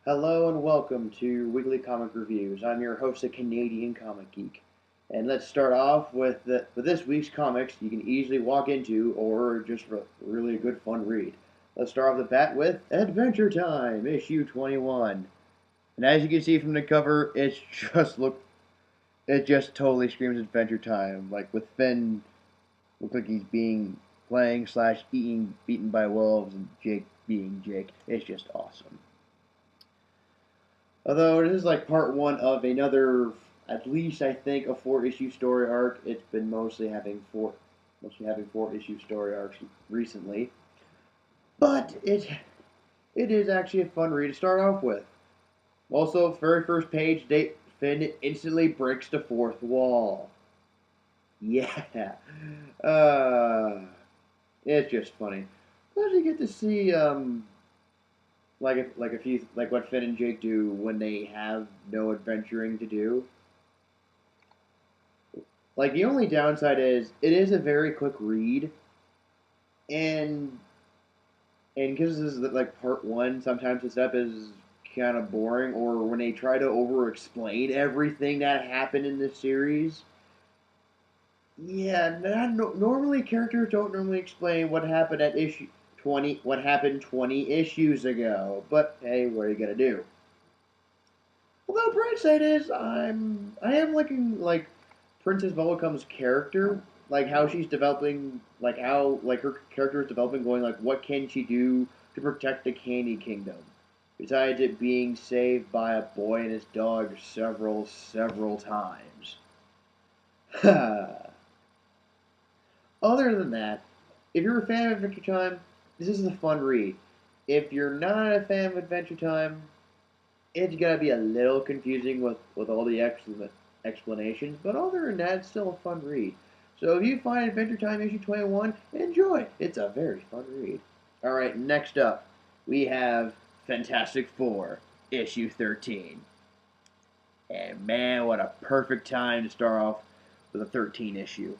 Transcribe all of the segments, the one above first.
Hello and welcome to Weekly Comic Reviews. I'm your host, a Canadian comic geek. And let's start off with this week's comics you can easily walk into or just really a good fun read. Let's start off the bat with Adventure Time, issue 21. And as you can see from the cover, it just totally screams Adventure Time. Like with Finn, looks like he's being playing slash eating beaten by wolves, and Jake being Jake. It's just awesome. Although this is like part one of another, at least I think, a four-issue story arc. It's been mostly having four-issue story arcs recently. But it is actually a fun read to start off with. Also, very first page, Finn instantly breaks the fourth wall. Yeah, uh, it's just funny. Plus, you get to see like what Finn and Jake do when they have no adventuring to do. Like the only downside is it is a very quick read, and because this is like part one, sometimes the stuff is kind of boring, or when they try to over explain everything that happened in the series. Yeah, normally characters don't normally explain what happened at issue 20, what happened 20 issues ago. But hey, what are you gonna do? Although bright side is I am liking like Princess Bubblegum's character, like how she's developing, like how like her character is developing, going like what can she do to protect the Candy Kingdom, besides it being saved by a boy and his dog several times. Other than that, if you're a fan of Adventure Time, this is a fun read. If you're not a fan of Adventure Time, it's gonna be a little confusing with all the explanations, but other than that, it's still a fun read. So if you find Adventure Time issue 21, enjoy. It's a very fun read. All right, next up, we have Fantastic Four issue 13. And man, what a perfect time to start off with a 13 issue.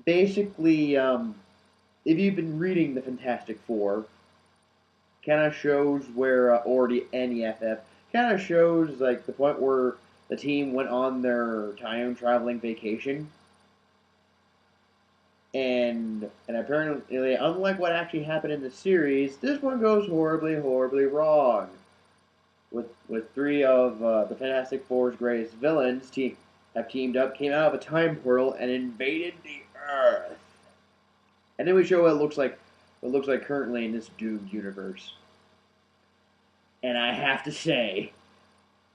Basically, if you've been reading the Fantastic Four, kind of shows where, or the NEFF, kind of shows like the point where the team went on their time traveling vacation, and apparently, unlike what actually happened in the series, this one goes horribly wrong. With three of the Fantastic Four's greatest villains have teamed up, came out of a time portal, and invaded the Earth. And then we show what it looks like currently in this doomed universe. And I have to say,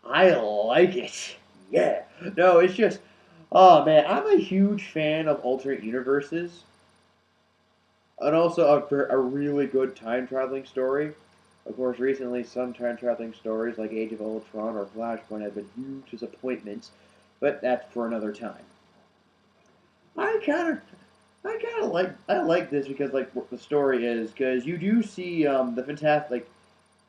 I like it. Yeah. No, it's just, oh man, I'm a huge fan of alternate universes, and also a really good time traveling story. Of course, recently some time traveling stories like Age of Ultron or Flashpoint have been huge disappointments, but that's for another time. I kind of I like this because like what the story is, because you do see the fantastic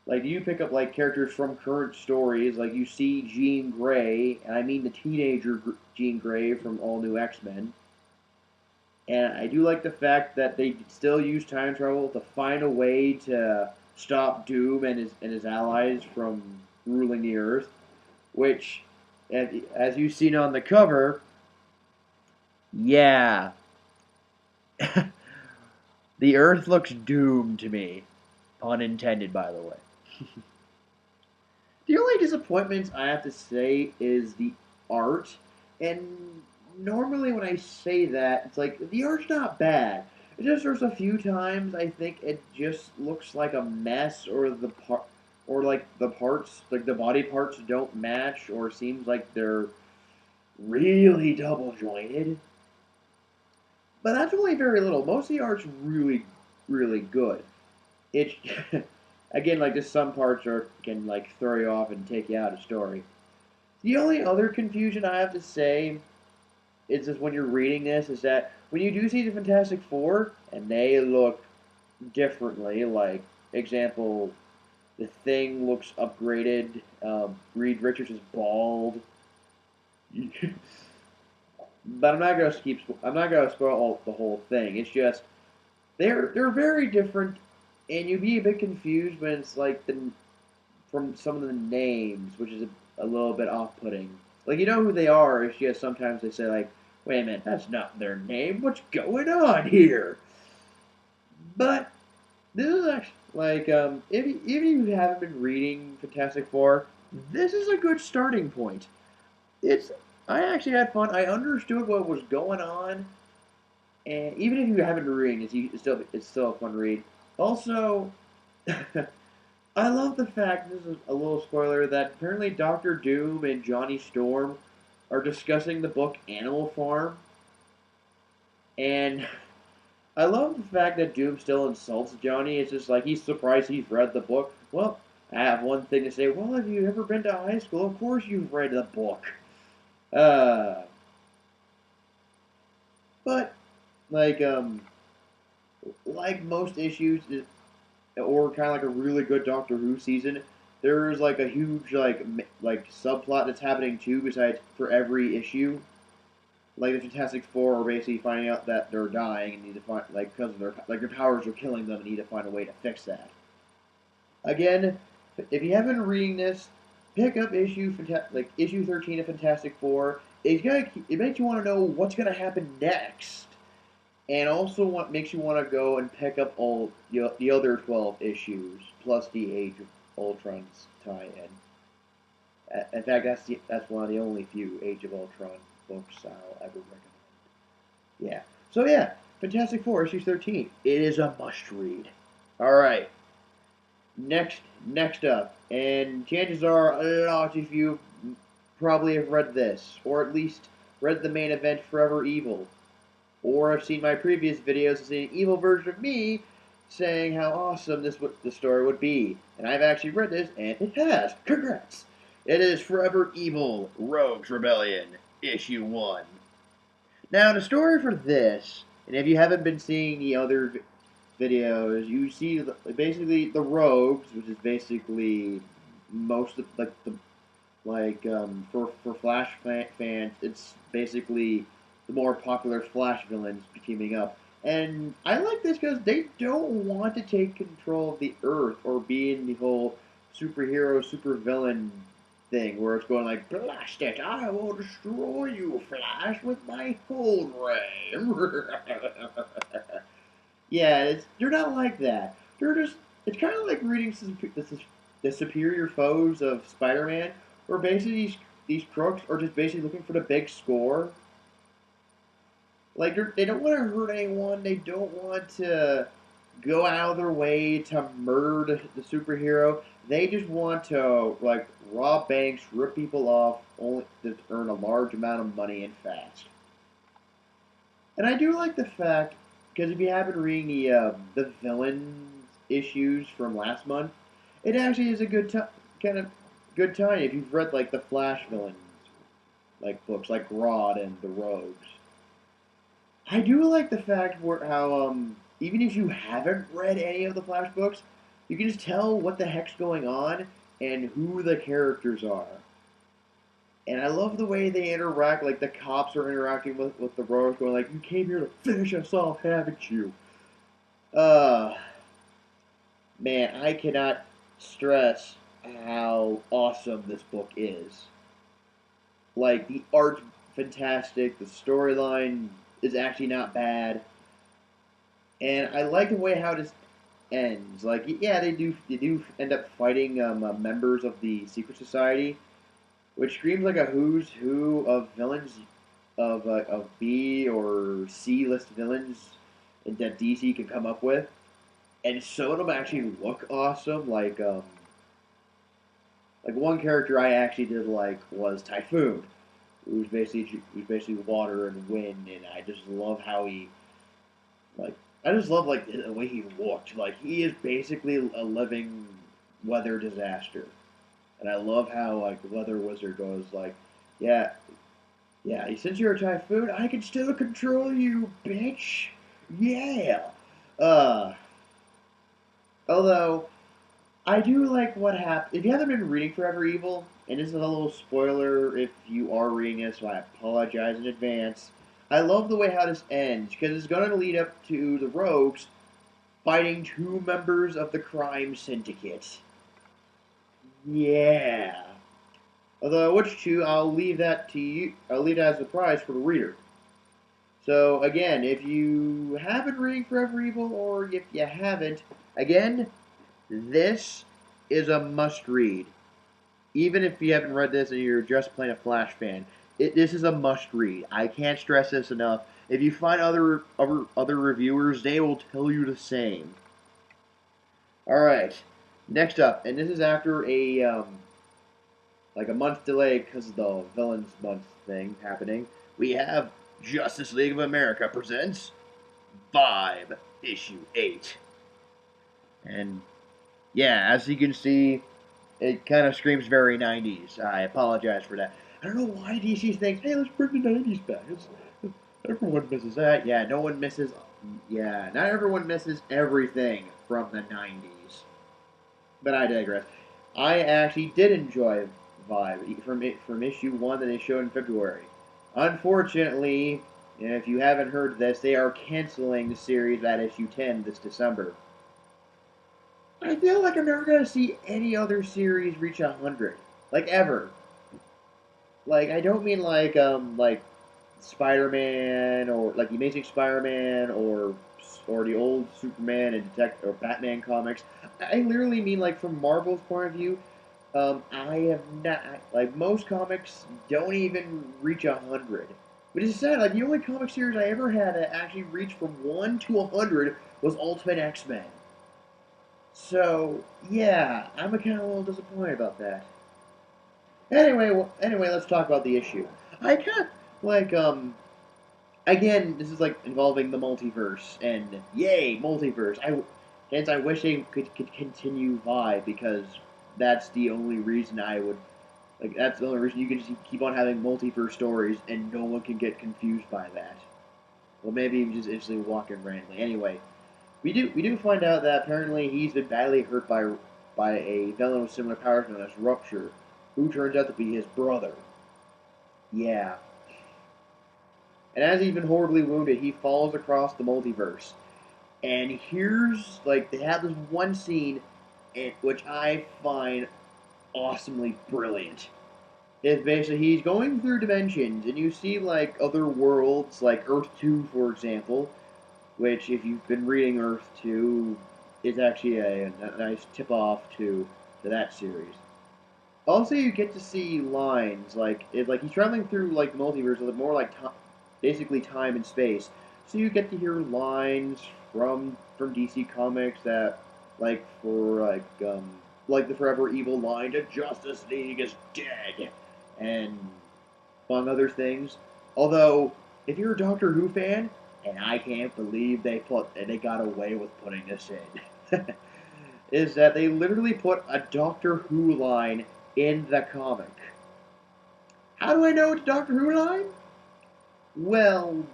like you pick up like characters from current stories, like you see Jean Grey, and I mean the teenager Jean Grey from all new X-Men. And I do like the fact that they still use time travel to find a way to stop Doom and his allies from ruling the Earth, which, as you've seen on the cover, yeah, the Earth looks doomed to me. Pun intended, by the way. The only disappointments I have to say is the art, and normally when I say that, it's like the art's not bad. It just there's a few times I think it just looks like a mess, or like the parts, like the body parts don't match, or seems like they're really double jointed. But that's only very little. Most of the art's really good. It's again like just some parts are can like throw you off and take you out of story. The only other confusion I have to say is just when you're reading this is that when you do see the Fantastic Four and they look differently, like example, the Thing looks upgraded. Reed Richards is bald, but I'm not gonna spoil the whole thing. It's just they're very different, and you'd be a bit confused when it's like the from some of the names, which is a little bit off-putting. Like, you know who they are, it's just sometimes they say, like, wait a minute, that's not their name, what's going on here? But, this is actually, like, even if you haven't been reading Fantastic Four, this is a good starting point. I actually had fun, I understood what was going on, and even if you haven't been reading, it's still a fun read. Also, I love the fact, this is a little spoiler, that apparently Doctor Doom and Johnny Storm are discussing the book Animal Farm. And I love the fact that Doom still insults Johnny. It's just like he's surprised he's read the book. Well, I have one thing to say. Well, have you ever been to high school? Of course you've read the book. Uh, but, like, like most issues, or kind of like a really good Doctor Who season, there's like a huge like subplot that's happening too. Besides, for every issue, like the Fantastic Four are basically finding out that they're dying and need to find because of their powers are killing them and need to find a way to fix that. Again, if you haven't been reading this, pick up issue 13 of Fantastic Four. It makes you want to know what's gonna happen next. And also makes you want to go and pick up all the other 12 issues, plus the Age of Ultron's tie-in. In fact, that's one of the only few Age of Ultron books I'll ever recommend. Yeah. So yeah, Fantastic Four, issue 13. It is a must-read. Alright. Next up, and chances are a lot of you probably have read this, or at least read the main event Forever Evil. Or have seen my previous videos and seen an evil version of me saying how awesome the story would be. And I've actually read this, and it has. Congrats! It is Forever Evil, Rogues Rebellion, Issue 1. Now, the story for this, and if you haven't been seeing the other videos, you see basically the Rogues, which is basically most of, for Flash fans, it's basically the more popular Flash villains teaming up. And I like this because they don't want to take control of the Earth or be in the whole superhero, supervillain thing where it's going like, blast it, I will destroy you, Flash, with my cold ray. Yeah, they're not like that. It's kind of like reading the Superior Foes of Spider-Man, where basically these crooks are just basically looking for the big score. Like, they don't want to hurt anyone. They don't want to go out of their way to murder the superhero. They just want to, like, rob banks, rip people off, only to earn a large amount of money and fast. And I do like the fact, because if you haven't reading the villain issues from last month, it actually is a good kind of good time if you've read, like, the Flash villains, like, books like Grodd and the Rogues. I do like the fact how even if you haven't read any of the Flash books, you can just tell what the heck's going on and who the characters are. And I love the way they interact, like the cops are interacting with the Rogues, going like, you came here to finish us off, haven't you? Man, I cannot stress how awesome this book is. Like, the art's fantastic, the storyline is actually not bad, and I like the way how this ends. Like, yeah, they do end up fighting members of the Secret Society, which screams like a who's who of villains of B or C list villains that DC can come up with, and some of them actually look awesome. Like one character I actually did like was Typhoon. It was basically water and wind, and I just love how I just love the way he looked. Like, he is basically a living weather disaster, and I love how Weather Wizard goes like, yeah, since you're a typhoon, I can still control you, bitch. Yeah. Although I do like what happened. If you haven't been reading Forever Evil, and this is a little spoiler if you are reading it, so I apologize in advance. I love the way how this ends, because it's going to lead up to the Rogues fighting two members of the crime syndicate. Yeah. Although which two, I'll leave that to you. I'll leave that as a surprise for the reader. So again, if you have been reading Forever Evil, or if you haven't, again, this is a must-read. Even if you haven't read this and you're just plain a Flash fan, this is a must-read. I can't stress this enough. If you find other reviewers, they will tell you the same. All right, next up, and this is after a like a month delay because of the Villains Month thing happening. We have Justice League of America presents Vibe Issue 8. And yeah, as you can see, it kind of screams very 90s. I apologize for that. I don't know why DC thinks, hey, let's bring the 90s back. Everyone misses that. Yeah, no one misses. Yeah, not everyone misses everything from the 90s. But I digress. I actually did enjoy Vibe from issue 1 that they showed in February. Unfortunately, if you haven't heard this, they are canceling the series at issue 10 this December. I feel like I'm never gonna see any other series reach 100, like ever. Like I don't mean like Spider-Man or like the Amazing Spider-Man or the old Superman and Detective or Batman comics. I literally mean like from Marvel's point of view. I have not like most comics don't even reach 100, which is sad. Like the only comic series I ever had that actually reached from 1 to 100 was Ultimate X-Men. So yeah, I'm kind of a little disappointed about that. Anyway, let's talk about the issue. I kind of like again, this is like involving the multiverse and yay, multiverse. I wish they could continue Vibe because that's the only reason I would like. That's the only reason you can just keep on having multiverse stories and no one can get confused by that. Well, maybe even just instantly walking randomly. Anyway, we do find out that apparently he's been badly hurt by a villain with similar powers known as Rupture, who turns out to be his brother. Yeah. And as he's been horribly wounded, he falls across the multiverse. And here's like they have this one scene, which I find awesomely brilliant. It's basically he's going through dimensions, and you see like other worlds, like Earth 2, for example, which if you've been reading Earth 2, is actually a nice tip-off to that series. Also, you get to see lines like he's traveling through like the multiverse, more like basically time and space. So you get to hear lines from DC Comics that like the Forever Evil line, "The Justice League is dead," and among other things. Although, if you're a Doctor Who fan, and I can't believe they got away with putting this in, is that they literally put a Doctor Who line in the comic. How do I know it's a Doctor Who line? Well,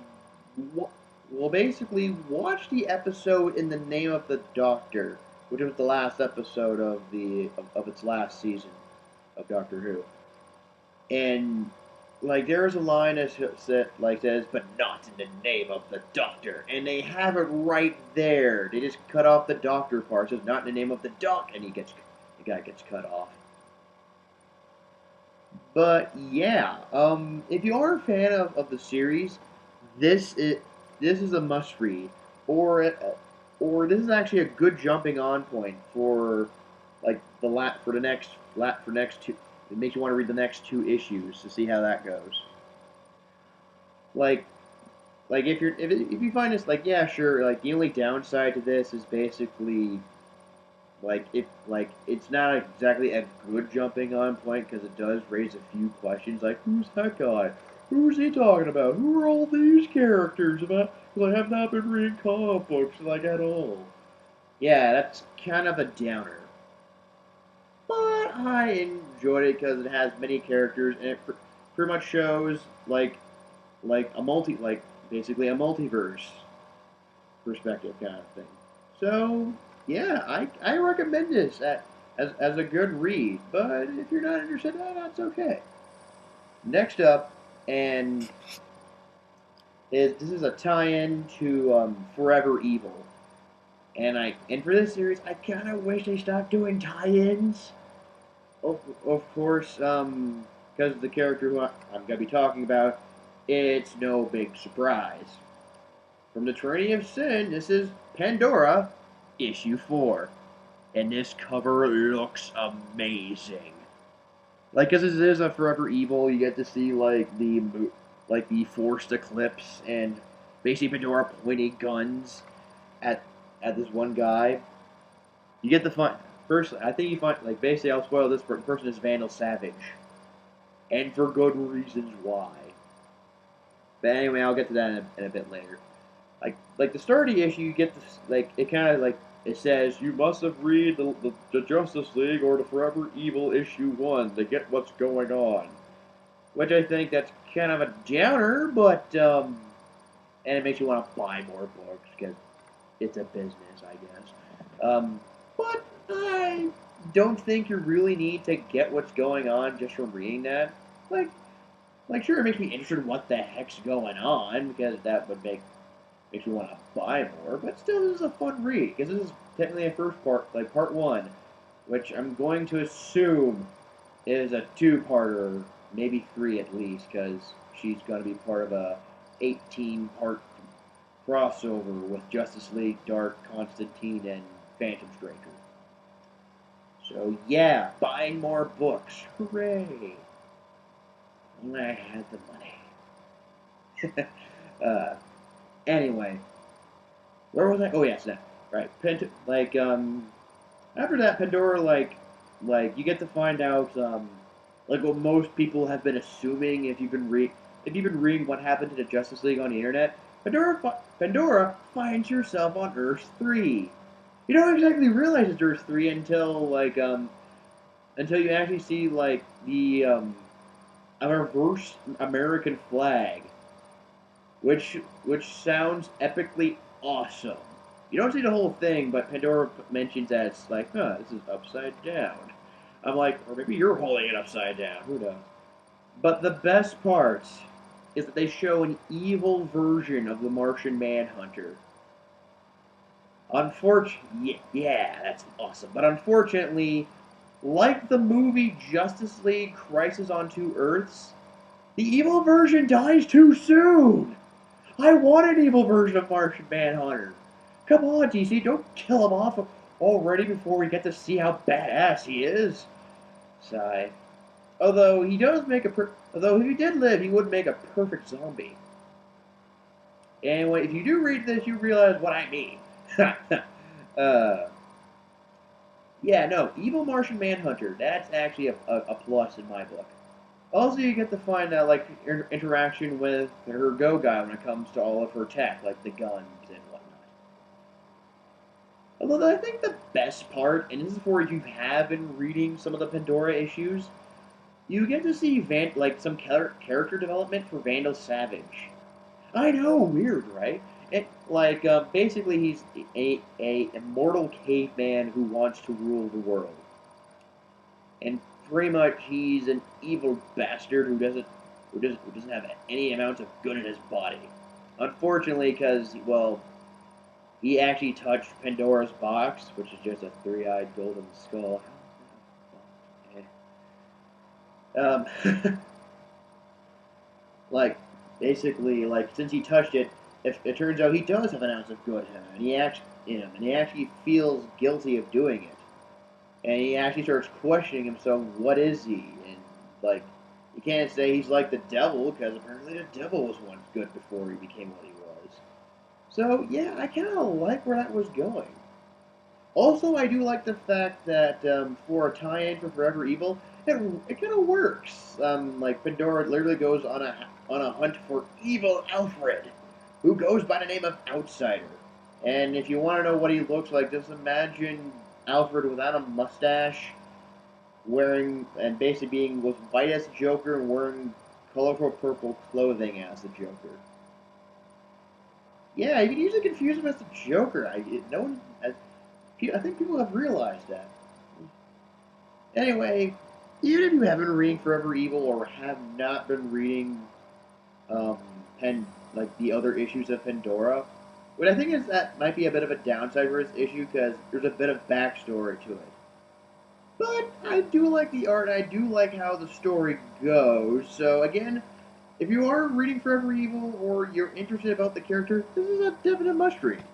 basically, watch the episode in the name of the Doctor, which was the last episode of its last season of Doctor Who, and like there's a line that says, "But not in the name of the Doctor," and they have it right there. They just cut off the Doctor part. It says, "Not in the name of the Doc," and the guy gets cut off. But yeah, if you are a fan of the series, this is this is a must read, or or this is actually a good jumping on point for like for the next two. It makes you want to read the next two issues to see how that goes. Like if you find this like yeah sure like the only downside to this is basically it's not exactly a good jumping on point because it does raise a few questions like who's that guy, who's he talking about, who are all these characters about, because I have not been reading comic books like at all. Yeah, that's kind of a downer, but I enjoyed it because it has many characters and it pretty much shows basically a multiverse perspective kind of thing. So yeah, I recommend this as a good read. But if you're not interested, that's okay. Next up, and this is a tie-in to Forever Evil, and for this series, I kind of wish they stopped doing tie-ins. Of course, because of the character who I'm gonna be talking about, it's no big surprise. From the Trinity of Sin, this is Pandora, issue 4. And this cover looks amazing. Like, cause this is a Forever Evil, you get to see like the forced eclipse and basically Pandora pointing guns at this one guy. You get the fun first. I think you find like basically I'll spoil this. Person is Vandal Savage, and for good reasons why. But anyway, I'll get to that in a bit later. Like the start of the issue, you get this like it kind of like it says you must have read the Justice League or the Forever Evil issue 1 to get what's going on. Which I think that's kind of a downer, but and it makes you want to buy more books because it's a business, I guess. But I don't think you really need to get what's going on just from reading that. Like sure, it makes me interested in what the heck's going on because that would makes me want to buy more. But still, this is a fun read because this is technically a first part, like part 1, which I'm going to assume is a 2-parter, maybe 3 at least, because she's going to be part of a 18-part crossover with Justice League, Dark, Constantine, and Phantom Stranger. So yeah, buying more books. Hooray! Only I had the money. Anyway, where was I? Oh yes, that right. After that, Pandora you get to find out like what most people have been assuming if you've been reading what happened to the Justice League on the internet. Pandora finds herself on Earth 3. You don't exactly realize it's Earth 3 until you actually see like the a reverse American flag, which sounds epically awesome. You don't see the whole thing, but Pandora mentions that it's like, huh, this is upside down. I'm like, or maybe you're holding it upside down. Who knows? But the best part is that they show an evil version of the Martian Manhunter. Yeah, that's awesome. But unfortunately, like the movie Justice League Crisis on Two Earths, the evil version dies too soon. I want an evil version of Martian Manhunter. Come on, DC, don't kill him off already before we get to see how badass he is. Sigh. Although if he did live, he would make a perfect zombie. Anyway, if you do read this, you realize what I mean. Yeah, no, evil Martian Manhunter. That's actually a plus in my book. Also, you get to find that like interaction with her Go Guy when it comes to all of her tech, like the guns and whatnot. Although I think the best part, and this is for if you have been reading some of the Pandora issues, you get to see some character development for Vandal Savage. I know, weird, right? Basically, he's a immortal caveman who wants to rule the world, and pretty much he's an evil bastard who doesn't have any amount of good in his body. Unfortunately, because he actually touched Pandora's box, which is just a three-eyed golden skull. Um, since he touched it, if it turns out he does have an ounce of good in him, and he actually feels guilty of doing it, and he actually starts questioning himself, what is he? And like, you can't say he's like the devil because apparently the devil was once good before he became what he was. So yeah, I kind of like where that was going. Also, I do like the fact that for a tie-in for Forever Evil, it kind of works. Pandora literally goes on a hunt for evil Alfred, who goes by the name of Outsider. And if you want to know what he looks like, just imagine Alfred without a mustache, wearing and basically being was white as the Joker and wearing colorful purple clothing as the Joker. Yeah, you can usually confuse him as the Joker. I think people have realized that. Anyway, even if you haven't been reading Forever Evil or have not been reading the other issues of Pandora, what I think is that might be a bit of a downside for this issue because there's a bit of backstory to it. But I do like the art, and I do like how the story goes. So again, if you are reading Forever Evil or you're interested about the character, this is a definite must read.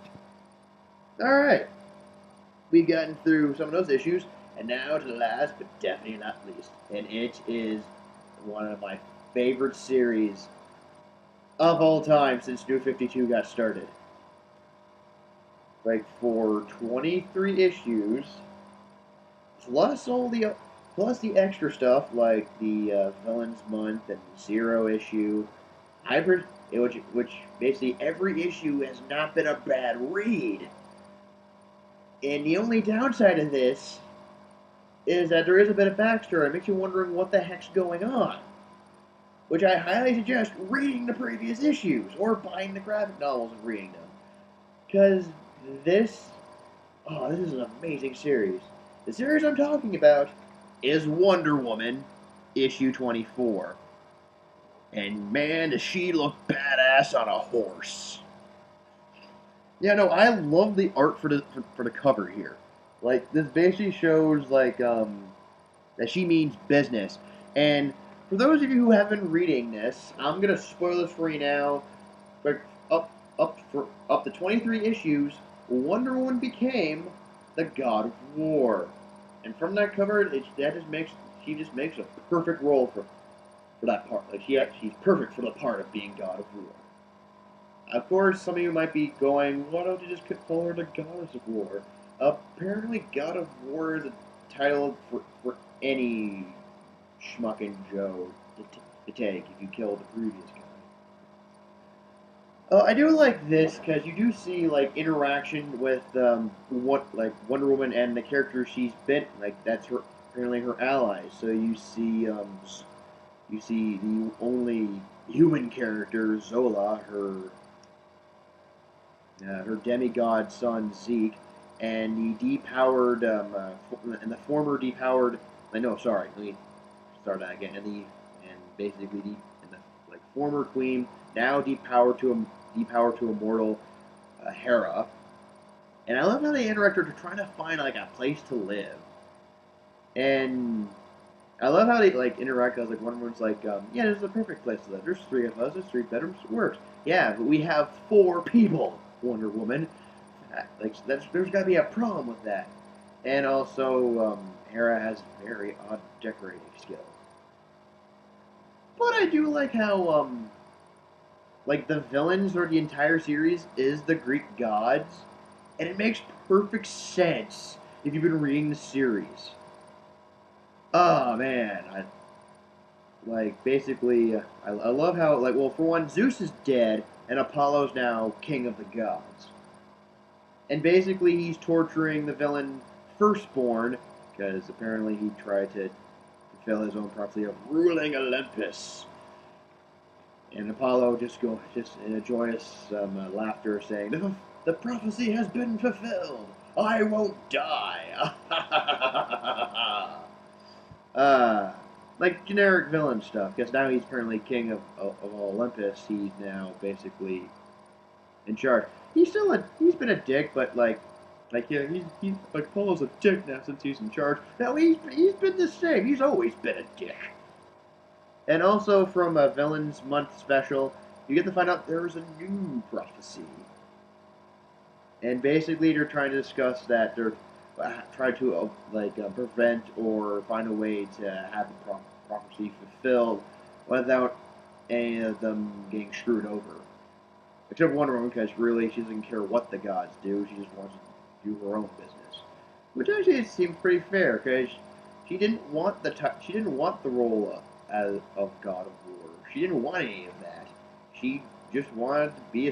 Alright, we've gotten through some of those issues, and now to the last, but definitely not least. And it is one of my favorite series of all time since New 52 got started. Like, for 23 issues, plus plus the extra stuff like the Villains Month and Zero issue, hybrid, which basically every issue has not been a bad read. And the only downside of this is that there is a bit of backstory. It makes you wondering what the heck's going on. Which I highly suggest reading the previous issues or buying the graphic novels and reading them. Because this is an amazing series. The series I'm talking about is Wonder Woman, issue 24. And man, does she look badass on a horse. Yeah, no, I love the art for the cover here. Like, this basically shows, like, that she means business. And for those of you who have been reading this, I'm gonna spoil this for you now. But up to 23 issues, Wonder Woman became the God of War. And from that cover, she just makes a perfect role for that part. Like, she's perfect for the part of being God of War. Of course, some of you might be going, why don't you just call her the Goddess of War? Apparently, God of War is a title for any schmucking Joe to take if you kill the previous guy. I do like this because you do see like interaction with Wonder Woman and the character she's been like. That's apparently her allies. So you see the only human character, Zola, her demigod son Zeke, and the depowered and the former depowered. No, sorry, let me start that again. And basically the former queen, now depowered to immortal Hera. And I love how they interact her trying to find like a place to live. And I love how they like interact. As like one woman's like, yeah, this is the perfect place to live. There's 3 of us. There's 3 bedrooms. It works. Yeah, but we have 4 people. Wonder Woman. There's got to be a problem with that. And also, Hera has very odd decorating skills. But I do like how, like the villains for the entire series is the Greek gods, and it makes perfect sense if you've been reading the series. Oh man, I love how for one, Zeus is dead and Apollo's now king of the gods, and basically he's torturing the villain Firstborn because apparently he tried to fulfill his own prophecy of ruling Olympus. And Apollo just in a joyous laughter saying, the prophecy has been fulfilled. I won't die. Like generic villain stuff. Because now he's apparently king of all Olympus. He's now basically in charge. He's been a dick, but yeah, he's like Apollo's a dick now since he's in charge. No, he's been the same. He's always been a dick. And also from a Villains Month special, you get to find out there's a new prophecy. And basically they're trying to discuss that they're trying to prevent or find a way to have the prophecy fulfilled without any of them getting screwed over. Except Wonder Woman, because really she doesn't care what the gods do, she just wants to do her own business. Which actually seems pretty fair, because she didn't want the role of God of War. She didn't want any of that. She just wanted to be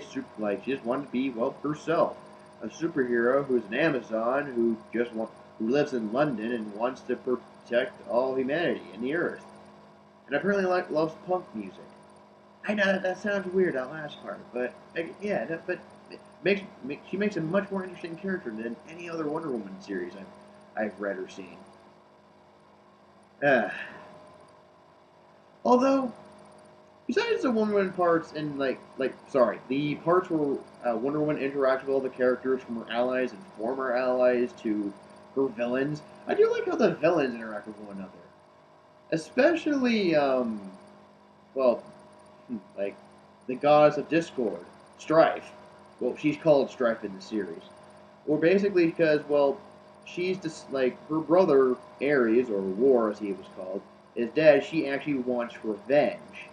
herself, a superhero who's an Amazon who who lives in London and wants to protect all humanity and the Earth, and apparently loves punk music. I know that sounds weird, that last part, but she makes a much more interesting character than any other Wonder Woman series I've read or seen. Although, besides the Wonder Woman parts and the parts where Wonder Woman interacts with all the characters from her allies and former allies to her villains. I do like how the villains interact with one another, especially well, like the goddess of discord, Strife. Well, she's called Strife in the series. Or basically because, well, she's just like her brother Ares, or War as he was called, is dead. She actually wants revenge,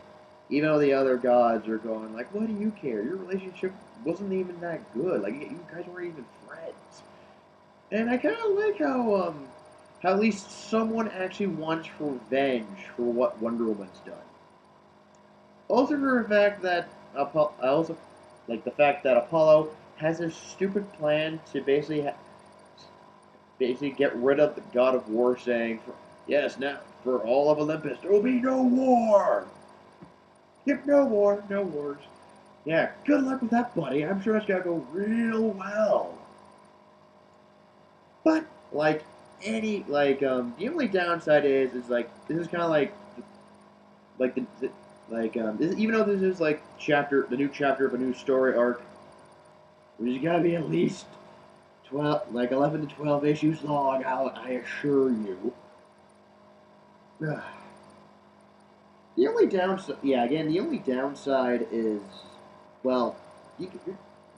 even though the other gods are going like, "What do you care? Your relationship wasn't even that good. Like you guys weren't even friends." And I kind of like how at least someone actually wants revenge for what Wonder Woman's done. Also, for the fact that I also like the fact that Apollo has this stupid plan to basically get rid of the god of war, saying, "Yes, now for all of Olympus there will be no war. Yep, no war, no wars." Yeah, good luck with that, buddy. I'm sure it's gonna go real well. But the only downside is like this is kind of like this, even though this is like the new chapter of a new story arc, which has got to be at least 11 to 12 issues long. I assure you. The only downside, yeah, again, the only downside is, well, this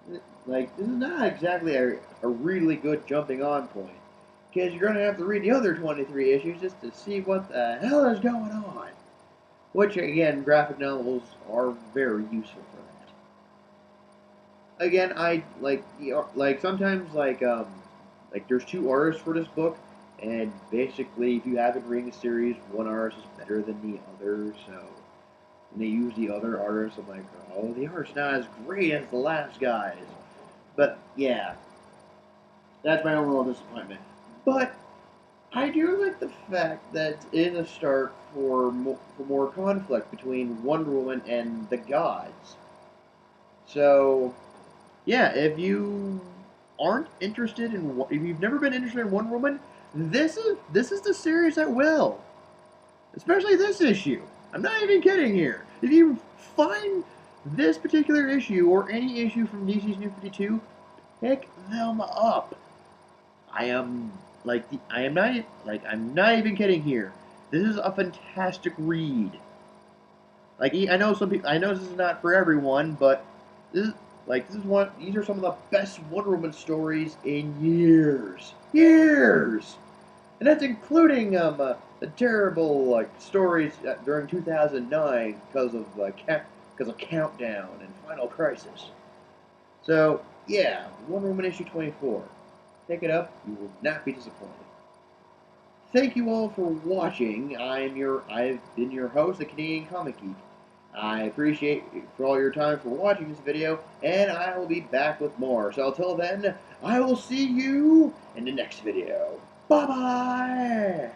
is not exactly a really good jumping on point, because you're going to have to read the other 23 issues just to see what the hell is going on. Which, again, graphic novels are very useful for that. Again, I sometimes there's two artists for this book, and basically, if you haven't read the series, one artist is better than the other. So when they use the other artist, I'm like, oh, the art's not as great as the last guys. But yeah, that's my own little disappointment. But I do like the fact that it is a start for more conflict between Wonder Woman and the gods. So, yeah, if you aren't interested if you've never been interested in Wonder Woman, this is the series that will, especially this issue. I'm not even kidding here. If you find this particular issue or any issue from DC's New 52, pick them up. I'm not even kidding here. This is a fantastic read. I know this is not for everyone, but these are some of the best Wonder Woman stories in years. Years! And that's including the terrible stories during 2009 because of Countdown and Final Crisis. So, yeah, Wonder Woman issue 24. Pick it up, you will not be disappointed. Thank you all for watching. I've been your host, the Canadian Comic Geek. I appreciate for all your time for watching this video, and I will be back with more. So until then, I will see you in the next video. Bye-bye!